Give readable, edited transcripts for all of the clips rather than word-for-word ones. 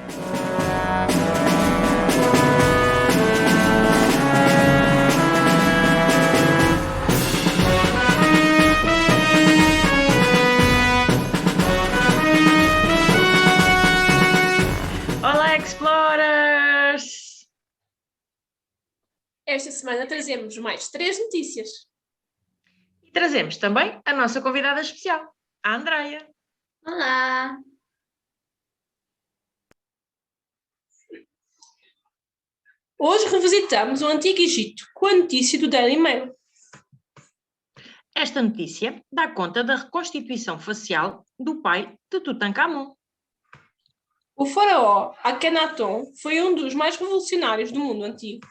Olá, Explorers! Esta semana trazemos mais 3 notícias. E trazemos também a nossa convidada especial, a Andreia. Olá! Hoje revisitamos o Antigo Egito com a notícia do Daily Mail. Esta notícia dá conta da reconstituição facial do pai de Tutankhamon. O faraó Akhenaton foi um dos mais revolucionários do mundo antigo.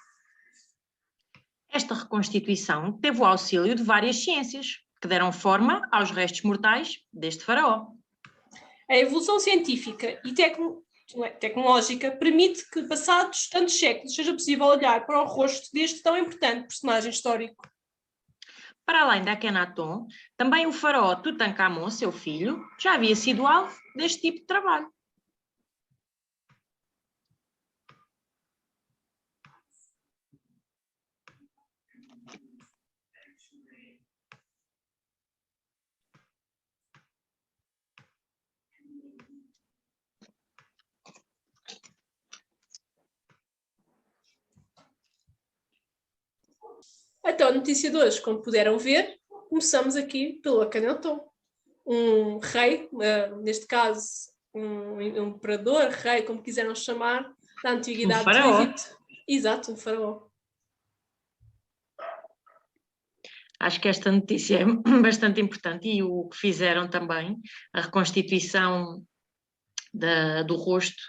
Esta reconstituição teve o auxílio de várias ciências, que deram forma aos restos mortais deste faraó. A evolução científica e tecnológica permite que, passados tantos séculos, seja possível olhar para o rosto deste tão importante personagem histórico. Para além de Akhenaton, também o faraó Tutankhamon, seu filho, já havia sido alvo deste tipo de trabalho. Então, a notícia de hoje, como puderam ver, começamos aqui pelo Akhenaton, um rei, neste caso um imperador, rei, como quiseram chamar, da antiguidade do faraó. Egito. Exato, um faraó. Acho que esta notícia é bastante importante e o que fizeram também, a reconstituição do rosto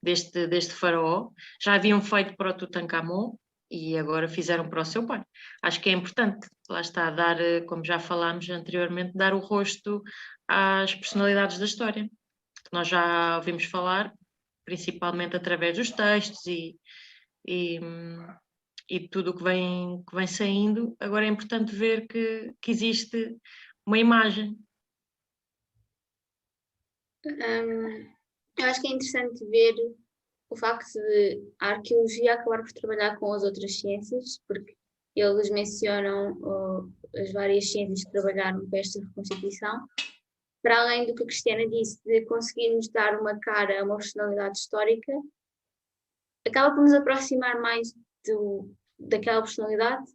deste faraó, já haviam feito para o Tutankhamon e agora fizeram para o seu pai. Acho que é importante, lá está, dar, como já falámos anteriormente, dar o rosto às personalidades da história, que nós já ouvimos falar, principalmente através dos textos e tudo o que vem saindo. Agora é importante ver que existe uma imagem. Eu acho que é interessante ver o facto de a arqueologia acabar por trabalhar com as outras ciências, porque eles mencionam as várias ciências que trabalharam com esta reconstituição, para além do que a Cristiana disse, de conseguirmos dar uma cara a uma personalidade histórica, acaba por nos aproximar mais daquela personalidade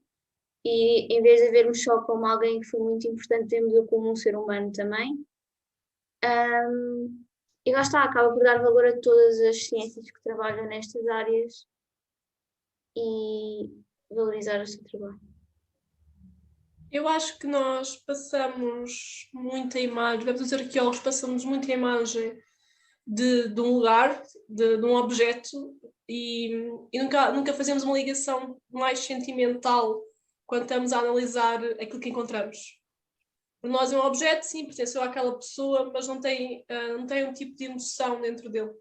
e em vez de vermos só como alguém que foi muito importante, vemos-o como um ser humano também. E lá está, acaba por dar valor a todas as ciências que trabalham nestas áreas e valorizar o seu trabalho. Eu acho que nós passamos muita imagem, os arqueólogos passamos muita imagem de um lugar, de um objeto e nunca fazemos uma ligação mais sentimental quando estamos a analisar aquilo que encontramos. Para nós é um objeto, sim, pertenceu àquela pessoa, mas não tem um tipo de emoção dentro dele.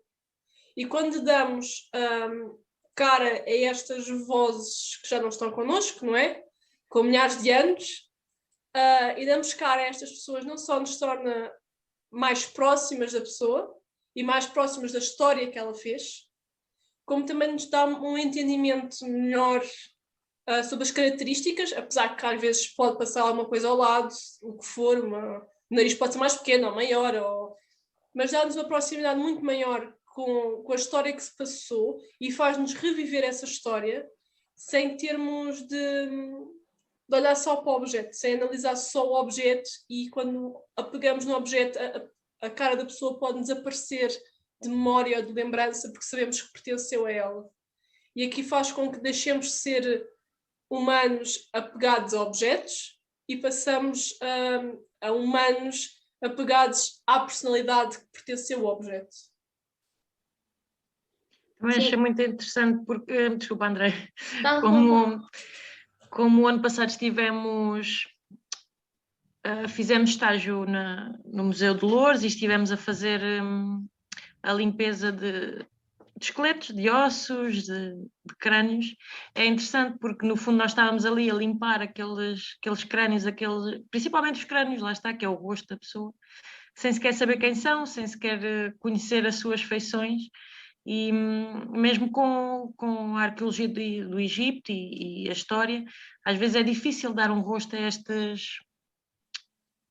E quando damos cara a estas vozes que já não estão connosco, não é? Com milhares de anos, e damos cara a estas pessoas, não só nos torna mais próximas da pessoa e mais próximas da história que ela fez, como também nos dá um entendimento melhor sobre as características, apesar que às vezes pode passar alguma coisa ao lado, o que for, o nariz pode ser mais pequeno ou maior, mas dá-nos uma proximidade muito maior com a história que se passou e faz-nos reviver essa história sem termos de olhar só para o objeto, sem analisar só o objeto, e quando apegamos no objeto, a cara da pessoa pode desaparecer de memória ou de lembrança porque sabemos que pertenceu a ela. E aqui faz com que deixemos de ser humanos apegados a objetos e passamos a humanos apegados à personalidade que pertenceu ao objeto. Também achei muito interessante porque, desculpa André, Tá, como o ano passado fizemos estágio no Museu de Loures e estivemos a fazer a limpeza de esqueletos, de ossos, de crânios. É interessante porque no fundo nós estávamos ali a limpar aqueles crânios, principalmente os crânios, lá está, que é o rosto da pessoa, sem sequer saber quem são, sem sequer conhecer as suas feições, E mesmo com a arqueologia do Egito e a história, às vezes é difícil dar um rosto a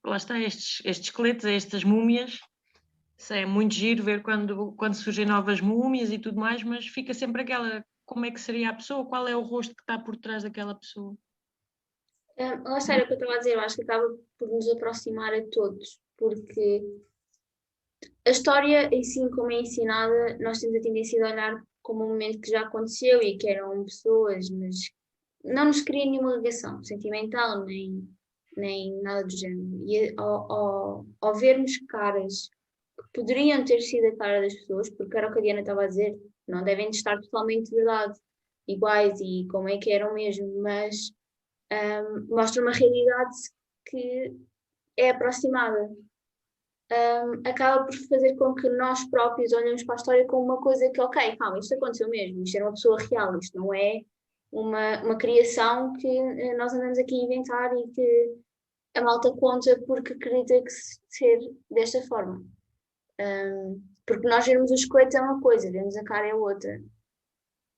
lá está, estes esqueletos, a estas múmias. É muito giro ver quando surgem novas múmias e tudo mais, mas fica sempre aquela, como é que seria a pessoa? Qual é o rosto que está por trás daquela pessoa? Lá está, era o que eu estava a dizer, eu acho que acaba por nos aproximar a todos, porque a história, assim como é ensinada, nós temos a tendência de olhar como um momento que já aconteceu e que eram pessoas, mas não nos cria nenhuma ligação sentimental, nem nada do género. E ao vermos caras que poderiam ter sido a cara das pessoas, porque era o que a Diana estava a dizer, não devem estar totalmente de verdade iguais e como é que eram mesmo, mas mostra uma realidade que é aproximada. Acaba por fazer com que nós próprios olhemos para a história como uma coisa que, ok, calma, isto aconteceu mesmo, isto era uma pessoa real, isto não é uma criação que nós andamos aqui a inventar e que a malta conta porque acredita que ser desta forma. Porque nós vemos o esqueleto é uma coisa, vemos a cara é outra.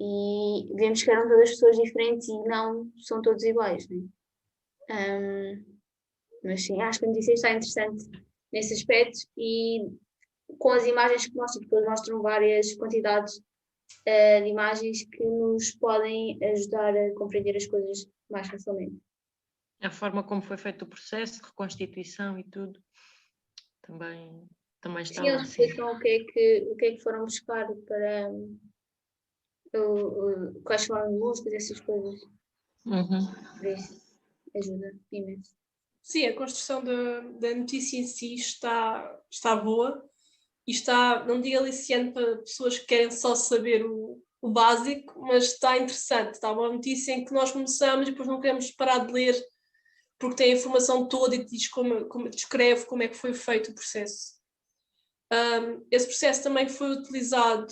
E vemos que eram todas pessoas diferentes e não são todos iguais, né? Mas sim, acho que a notícia está interessante nesse aspecto e com as imagens que mostram, porque eles mostram várias quantidades de imagens que nos podem ajudar a compreender as coisas mais facilmente. A forma como foi feito o processo de reconstituição e tudo também está Sim, lá. eles explicam o que é que foram buscar para quais foram as músicas, essas coisas. Por isso, ajuda imenso. Sim, a construção da notícia em si está boa e está, não digo aliciante para pessoas que querem só saber o básico, mas está interessante. Está uma notícia em que nós começamos e depois não queremos parar de ler porque tem a informação toda e diz como descreve como é que foi feito o processo. Esse processo também foi utilizado,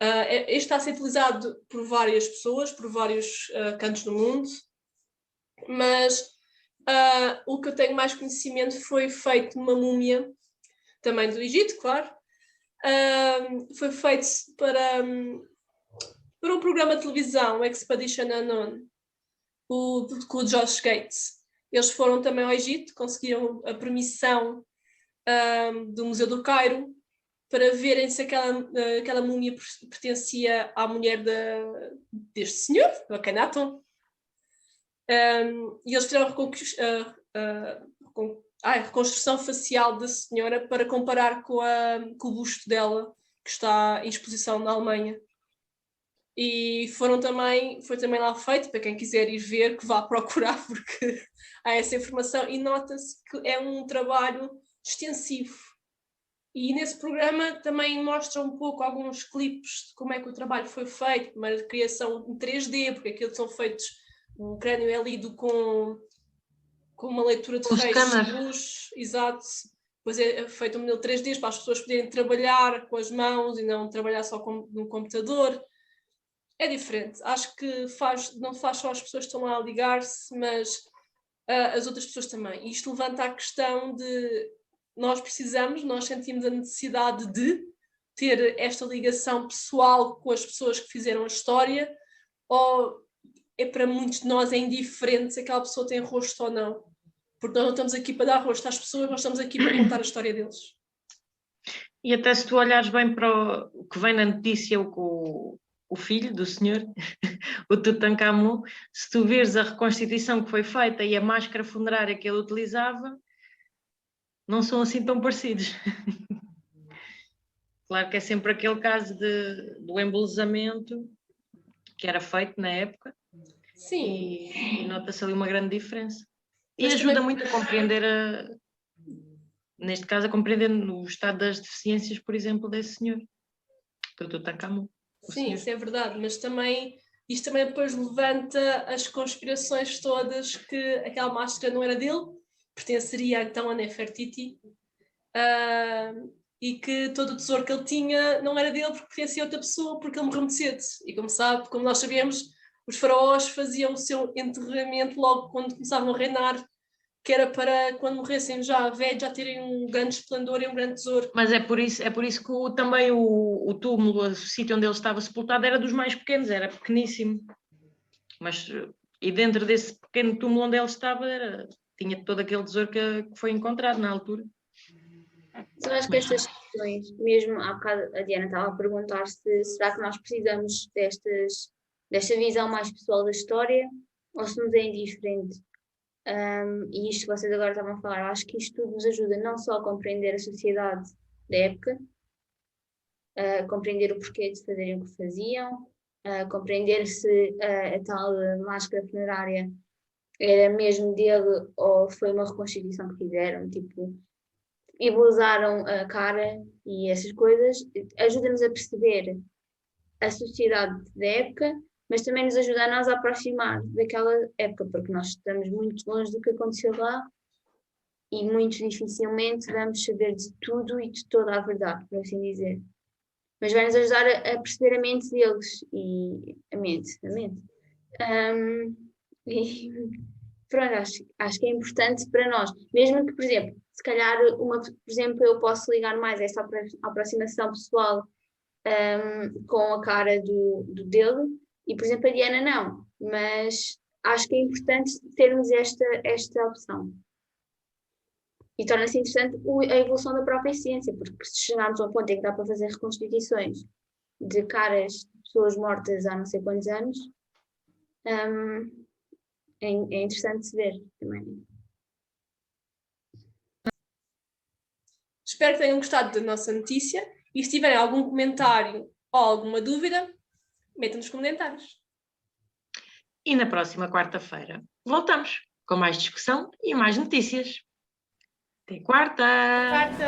este está a ser utilizado por várias pessoas, por vários cantos do mundo, mas o que eu tenho mais conhecimento foi feito numa múmia, também do Egito, claro. Foi feito para um programa de televisão, Expedition Unknown, com o Josh Gates. Eles foram também ao Egito, conseguiram a permissão do Museu do Cairo para verem se aquela múmia pertencia à mulher deste senhor, do Akhenaton. E eles fizeram a reconstrução facial da senhora para comparar com o busto dela, que está em exposição na Alemanha. E foi também lá feito, para quem quiser ir ver, que vá procurar, porque há essa informação, e nota-se que é um trabalho extensivo. E nesse programa também mostra um pouco alguns clipes de como é que o trabalho foi feito, primeiro de criação em 3D, porque aquilo são feitos, o crânio é lido com uma leitura de feixes de luz, exato. Depois é feito um modelo 3D para as pessoas poderem trabalhar com as mãos e não trabalhar só no computador. É diferente. Acho que não faz só as pessoas que estão lá a ligar-se, mas as outras pessoas também. E isto levanta a questão de nós sentimos a necessidade de ter esta ligação pessoal com as pessoas que fizeram a história, ou para muitos de nós é indiferente se aquela pessoa tem rosto ou não. Porque nós não estamos aqui para dar rosto às pessoas, nós estamos aqui para contar a história deles. E até se tu olhares bem para o que vem na notícia, o filho do senhor, o Tutankhamun, se tu vires a reconstituição que foi feita e a máscara funerária que ele utilizava, não são assim tão parecidos. Claro que é sempre aquele caso do embelezamento que era feito na época. Sim. E nota-se ali uma grande diferença. E Mas ajuda também... muito a compreender, neste caso, a compreender o estado das deficiências, por exemplo, desse senhor, do Tutankhamun. Sim, isso é verdade, mas isto também depois levanta as conspirações todas que aquela máscara não era dele, pertenceria então a Nefertiti, e que todo o tesouro que ele tinha não era dele porque pertencia a outra pessoa, porque ele morreu muito cedo. E como nós sabemos, os faraós faziam o seu enterramento logo quando começavam a reinar, que era para quando morressem já velhos, já terem um grande esplendor e um grande tesouro. Mas é por isso que também o túmulo, o sítio onde ele estava sepultado, era dos mais pequenos, era pequeníssimo. E dentro desse pequeno túmulo onde ele estava, tinha todo aquele tesouro que foi encontrado na altura. Eu acho que estas questões, mesmo há bocado a Diana estava a perguntar se será que nós precisamos desta visão mais pessoal da história ou se nos é indiferente. E isto que vocês agora estavam a falar, eu acho que isto tudo nos ajuda não só a compreender a sociedade da época, a compreender o porquê de fazerem o que faziam, a compreender se a tal máscara funerária era mesmo dele ou foi uma reconstituição que fizeram, tipo, embeleza a cara e essas coisas, ajuda-nos a perceber a sociedade da época, mas também nos ajuda a nós a aproximar daquela época, porque nós estamos muito longe do que aconteceu lá e muito dificilmente vamos saber de tudo e de toda a verdade, por assim dizer. Mas vai-nos ajudar a perceber a mente deles e a mente. E pronto, acho que é importante para nós, mesmo que, por exemplo, se calhar por exemplo, eu posso ligar mais a esta aproximação pessoal com a cara do dele, e por exemplo a Diana não, mas acho que é importante termos esta opção. E torna-se interessante a evolução da própria ciência, porque se chegarmos a um ponto em que dá para fazer reconstituições de caras de pessoas mortas há não sei quantos anos, é interessante se ver também. Espero que tenham gostado da nossa notícia e se tiverem algum comentário ou alguma dúvida, metam nos comentários. E na próxima quarta-feira voltamos com mais discussão e mais notícias. Até quarta! Quarta!